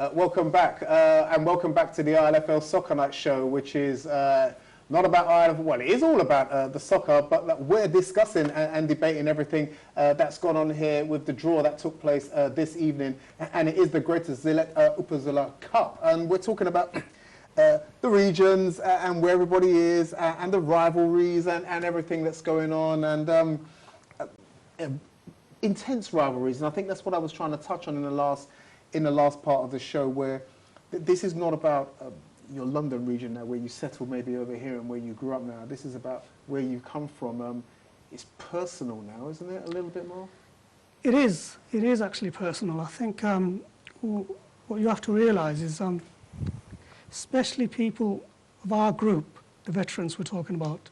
Welcome back, and welcome back to the ILFL Soccer Night Show, which is not about ILFL, well, it is all about the soccer, but we're discussing and debating everything that's gone on here with the draw that took place this evening, and it is the Greatest Zillet Upazula Cup, and we're talking about the regions and where everybody is, and the rivalries and everything that's going on, and intense rivalries, and I think that's what I was trying to touch on in the last part of the show, where this is not about your London region now, where you settled maybe over here and where you grew up now. This is about where you come from. It's personal now, isn't it, a little bit more? It is. It is actually personal. I think what you have to realise is, especially people of our group, the veterans we're talking about,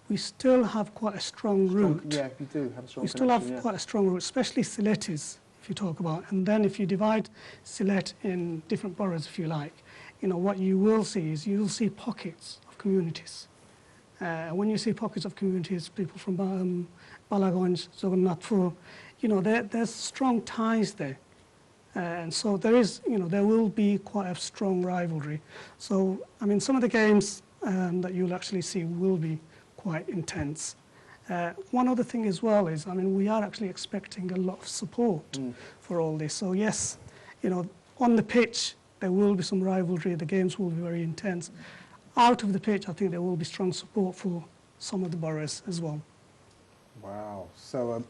we still have quite a strong root. Yeah, we do have a strong We still have quite a strong root, especially Silletis, if you talk about. And then if you divide Sylhet in different boroughs, if you like, you know, what you will see is you'll see pockets of communities. When you see pockets of communities, people from Balagonj, Zoganatpur, you know, there's strong ties there. And so there is, you know, there will be quite a strong rivalry. So, I mean, some of the games that you'll actually see will be quite intense. One other thing as well is, I mean, we are actually expecting a lot of support for all this. So yes, you know, on the pitch, there will be some rivalry, the games will be very intense. Out of the pitch, I think there will be strong support for some of the boroughs as well. Wow. So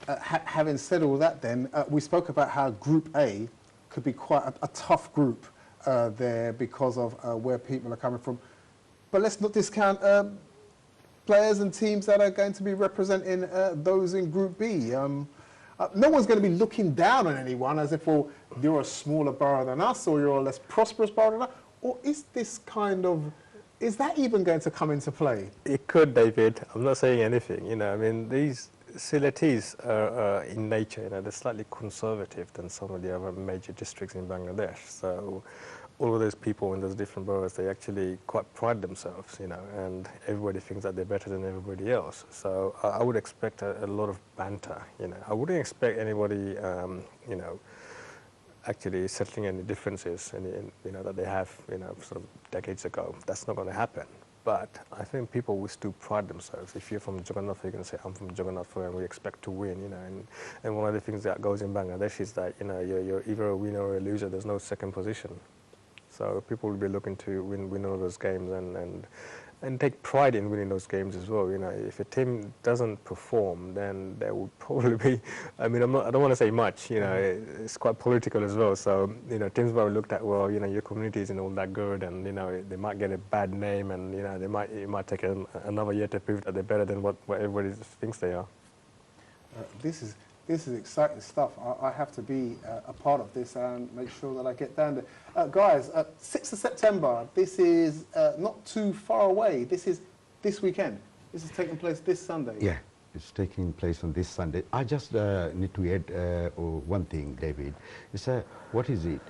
having said all that then, we spoke about how Group A could be quite a tough group there because of where people are coming from. But let's not discount players and teams that are going to be representing those in Group B. No one's going to be looking down on anyone as if, well, you're a smaller borough than us or you're a less prosperous borough than us. Or is this kind of, is that even going to come into play? It could, David. I'm not saying anything. You know, I mean, these Silletis are in nature, you know, they're slightly conservative than some of the other major districts in Bangladesh. So all of those people in those different boroughs, they actually quite pride themselves, you know, and everybody thinks that they're better than everybody else. So I would expect a lot of banter, you know. I wouldn't expect anybody, you know, actually settling any differences, you know, that they have, you know, sort of decades ago. That's not going to happen. But I think people will still pride themselves. If you're from Jagannath, you can say, I'm from Jagannath and we expect to win, you know. And one of the things that goes in Bangladesh is that, you know, you're either a winner or a loser. There's no second position. So people will be looking to win all those games and take pride in winning those games as well. You know, if a team doesn't perform, then there will probably be, I mean, I don't want to say much, you know, it's quite political as well. So, you know, teams might be looked at, well, you know, your community isn't all that good and, you know, they might get a bad name and, you know, it might take another year to prove that they're better than what everybody thinks they are. This is exciting stuff. I have to be a part of this and make sure that I get down there. Guys, 6th of September, this is not too far away. This is this weekend. This is taking place this Sunday. Yeah, it's taking place on this Sunday. I just need to add one thing, David. It's what is it?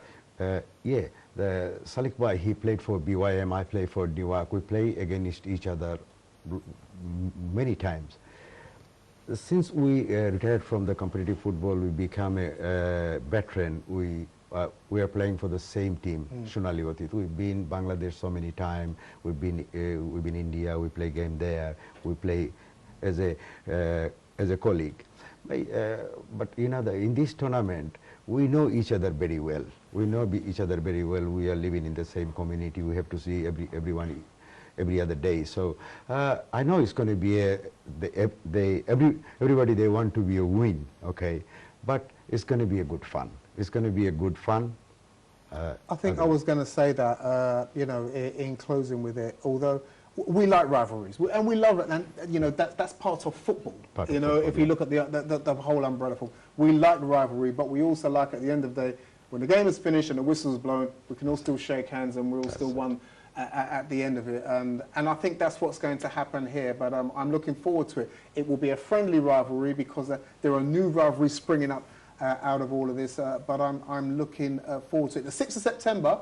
Yeah, the Salik Bhai, he played for BYM, I play for Diwak. We play against each other many times. Since we retired from the competitive football, we become a veteran. We are playing for the same team, Shunali Watit. We've been Bangladesh so many times. We've been India. We play game there. We play as a colleague. But you know, in this tournament, we know each other very well. We know each other very well. We are living in the same community. We have to see everyone every other day. So I know it's going to be everybody, they want to be a win, okay? But it's going to be a good fun. It's going to be a good fun. I think I was going to say that, you know, in closing with it, although we like rivalries, and we love it, and, you know, that's part of football. You know, if you look at the whole umbrella football, we like the rivalry, but we also like at the end of the day, when the game is finished and the whistle's blown, we can all still shake hands and we're all still one at the end of it, and I think that's what's going to happen here, but I'm looking forward to it. It will be a friendly rivalry because there are new rivalries springing up out of all of this, but I'm looking forward to it. The 6th of September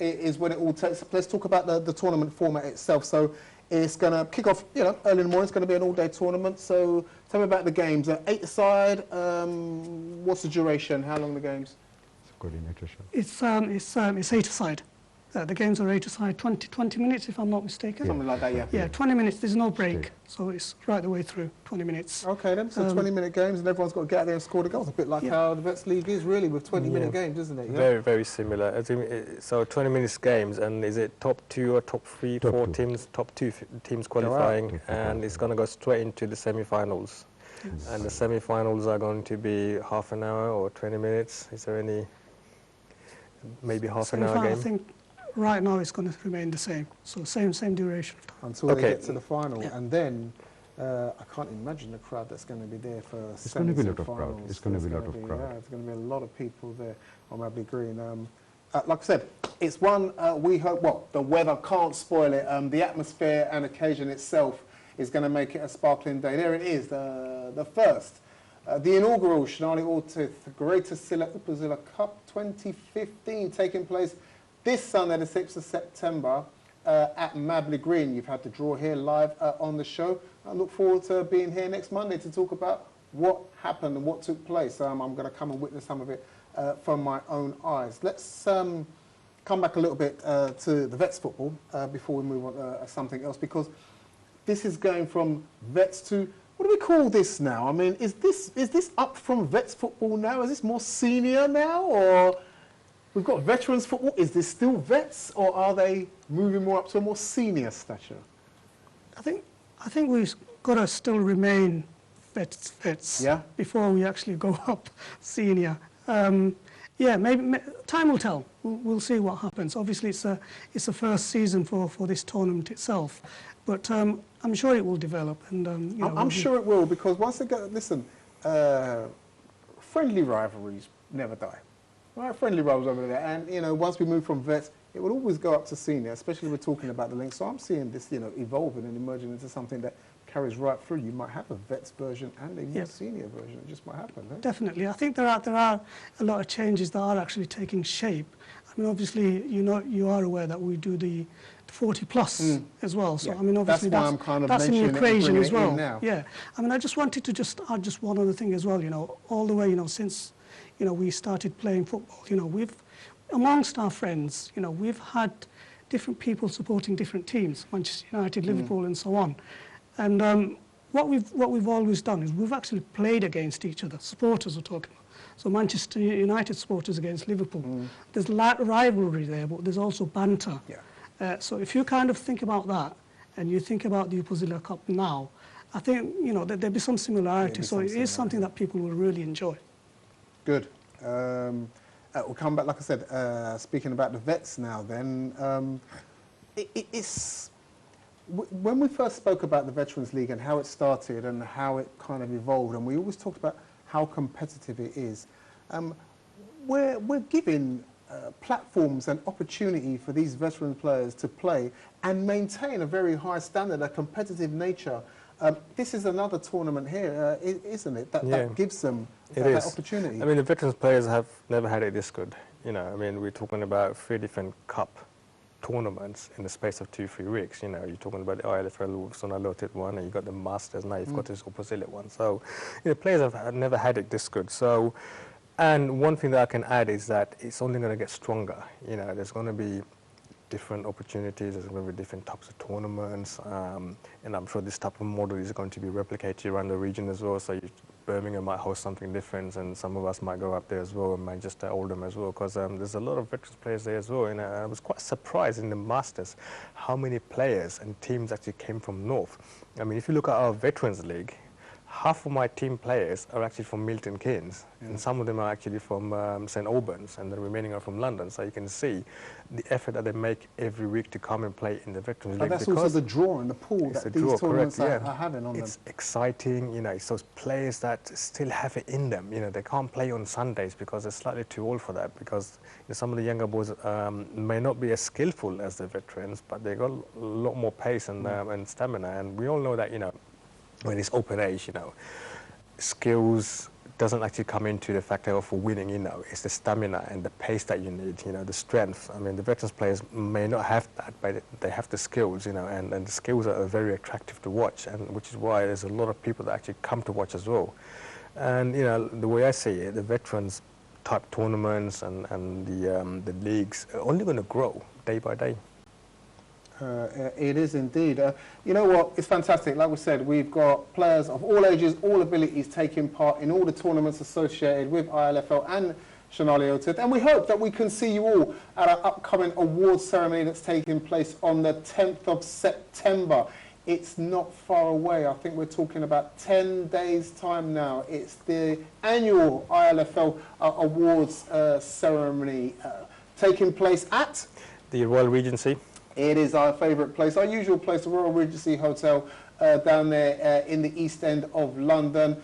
is when it all takes place. Let's talk about the tournament format itself. So it's going to kick off, you know, early in the morning. It's going to be an all-day tournament. So tell me about the games. 8-a-side, what's the duration? How long are the games? coordinator show? It's eight-a-side. The games are eight-a-side, 20 minutes, if I'm not mistaken. Something like that, yeah. Yeah, 20 minutes, there's no break, Straight. so it's right the way through, 20 minutes. Okay then, so 20-minute games and everyone's got to get out there and score the goals. A bit like Yeah. how the Vets League is really with 20-minute Yeah. games, isn't it? Yeah? Very, very similar. So 20 minutes games, and is it top 2 or top 3, Top 4 two. teams, top 2 teams out. qualifying, and it's going to go straight into the semi-finals. Yes. And the semi-finals are going to be half an hour or 20 minutes. Is there any, maybe half an hour Semi-final, game? I think right now it's going to remain the same, so same duration of time. Until they Okay. get to the final. Yeah. And then I can't imagine the crowd that's going to be there for It's going to be a semis lot and of crowd. finals. It's going to be a There's lot gonna of crowd. Yeah, there's going to be a lot of people there on Mabley Green. Like I said, it's one we hope, well, the weather can't spoil it. The atmosphere and occasion itself is going to make it a sparkling day. There it is, the first. The inaugural Shinali Ortith Greater Silla Upazilla Cup 2015 taking place this Sunday, the 6th of September, at Mabley Green. You've had the draw here live on the show. I look forward to being here next Monday to talk about what happened and what took place. I'm going to come and witness some of it from my own eyes. Let's come back a little bit to the Vets football before we move on to something else, because this is going from Vets to, what do we call this now? I mean, is this up from Vets football now? Is this more senior now, or we've got veterans football? Is this still Vets, or are they moving more up to a more senior stature? I think we've got to still remain vets Yeah. before we actually go up senior. Yeah, maybe time will tell. We'll see what happens. Obviously, it's a first season for this tournament itself, but I'm sure it will develop. And you know, I'm sure it will, because once they go, listen, friendly rivalries never die. Right, friendly rivalries over there, and you know, once we move from Vets, it will always go up to senior, especially we're talking about the link. So I'm seeing this, you know, evolving and emerging into something that carries right through. You might have a Vets version and a more Yep. senior version. It just might happen. Eh? Definitely. I think there are a lot of changes that are actually taking shape. I mean, obviously, you are aware that we do the 40 plus as well. So Yeah. I mean, obviously That's why I'm kind of that's in the mentioning it and equation bringing as it in well. now. Yeah. I mean, I just wanted to just add just one other thing as well. You know, all the way, you know, since we started playing football, you know, we've amongst our friends, you know, we've had different people supporting different teams, Manchester United, Liverpool, and so on. And what we've always done is we've actually played against each other. Supporters are talking about. So Manchester United supporters against Liverpool. There's rivalry there, but there's also banter. Yeah. So if you kind of think about that, and you think about the Upazilla Cup now, I think that there'll be some similarity. So it is something that people will really enjoy. Good. We'll come back, like I said, speaking about the Vets now then. It's when we first spoke about the Veterans League and how it started and how it kind of evolved, and we always talked about how competitive it is, we're giving platforms and opportunity for these veteran players to play and maintain a very high standard, a competitive nature. This is another tournament here, isn't it? That gives them that opportunity. I mean, the veterans players have never had it this good. You know, I mean, we're talking about 3 different cup tournaments in the space of 2-3 weeks. You know, you're talking about the ILFL Sonaloted one, and you've got the Masters, now you've got this opposite one. So, players have never had it this good. So, and one thing that I can add is that it's only going to get stronger. You know, there's going to be different opportunities, there's going to be different types of tournaments, and I'm sure this type of model is going to be replicated around the region as well. So Birmingham might host something different, and some of us might go up there as well, and Manchester, Oldham as well, because there's a lot of veterans players there as well. And I was quite surprised in the Masters how many players and teams actually came from North. I mean, if you look at our Veterans League, half of my team players are actually from Milton Keynes, and some of them are actually from St Albans, and the remaining are from London. So you can see the effort that they make every week to come and play in the Veterans League. That's also the draw and the pool that these tournaments are having on them. It's exciting, it's those players that still have it in them. They can't play on Sundays because they're slightly too old for that, because some of the younger boys may not be as skillful as the veterans, but they got a lot more pace and stamina. And we all know that, when it's open age, skills doesn't actually come into the factor of winning, it's the stamina and the pace that you need, the strength. I mean, the veterans players may not have that, but they have the skills, and the skills are very attractive to watch, and which is why there's a lot of people that actually come to watch as well. And, the way I see it, the veterans type tournaments and the leagues are only going to grow day by day. It is indeed. You know what? It's fantastic. Like we said, we've got players of all ages, all abilities taking part in all the tournaments associated with ILFL and Shanali Otith. And we hope that we can see you all at our upcoming awards ceremony that's taking place on the 10th of September. It's not far away. I think we're talking about 10 days' time now. It's the annual ILFL awards ceremony taking place at the Royal Regency. It is our favourite place, our usual place, the Royal Regency Hotel down there in the East End of London.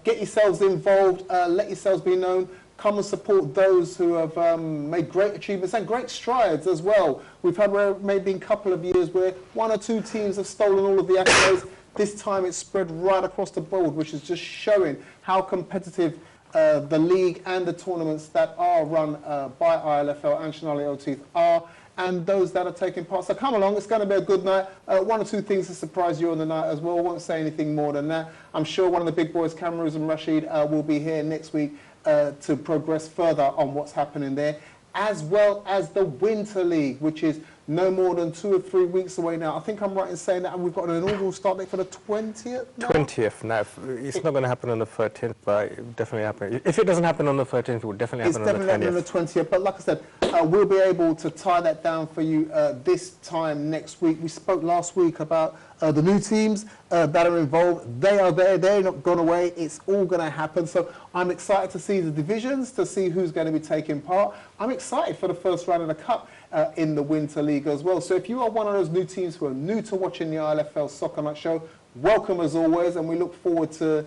Get yourselves involved, let yourselves be known. Come and support those who have made great achievements and great strides as well. We've had maybe a couple of years where one or two teams have stolen all of the accolades. This time it's spread right across the board, which is just showing how competitive the league and the tournaments that are run by ILFL and Shanali Otith are, and those that are taking part. So come along, it's going to be a good night. One or two things to surprise you on the night as well. I won't say anything more than that. I'm sure one of the big boys, Cameroons and Rashid, will be here next week to progress further on what's happening there, as well as the Winter League, which is no more than 2 or 3 weeks away now. I think I'm right in saying that, and we've got an inaugural start date for the 20th now? 20th now. It's not going to happen on the 13th, but it will definitely happen. If it doesn't happen on the 13th, it will definitely happen on the 20th. It's definitely happening on the 20th, but like I said, we'll be able to tie that down for you this time next week. We spoke last week about the new teams that are involved. They are there, they're not gone away. It's all going to happen. So I'm excited to see the divisions, to see who's going to be taking part. I'm excited for the first round of the Cup in the Winter League as well. So if you are one of those new teams who are new to watching the ILFL Soccer Night Show, welcome as always, and we look forward to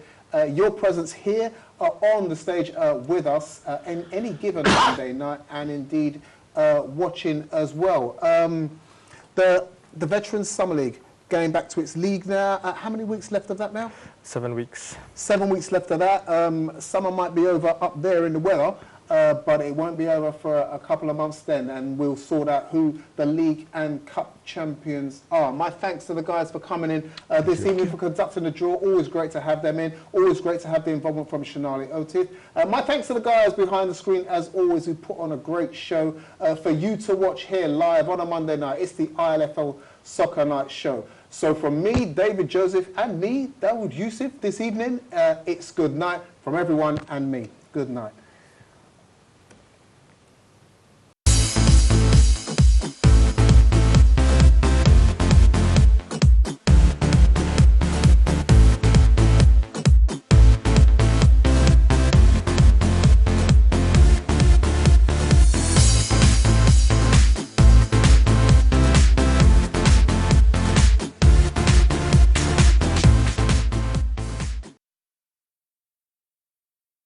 your presence here on the stage with us in any given Monday night, and indeed watching as well. The Veterans Summer League going back to its league now. How many weeks left of that now? 7 weeks. 7 weeks left of that. Summer might be over up there in the weather, but it won't be over for a couple of months then, and we'll sort out who the league and cup champions are. My thanks to the guys for coming in this evening, for conducting the draw. Always great to have them in. Always great to have the involvement from Shanali Otith. My thanks to the guys behind the screen, as always, who put on a great show for you to watch here live on a Monday night. It's the ILFL Soccer Night Show. So from me, David Joseph, and me, Dawood Yusuf, this evening, it's good night from everyone and me. Good night.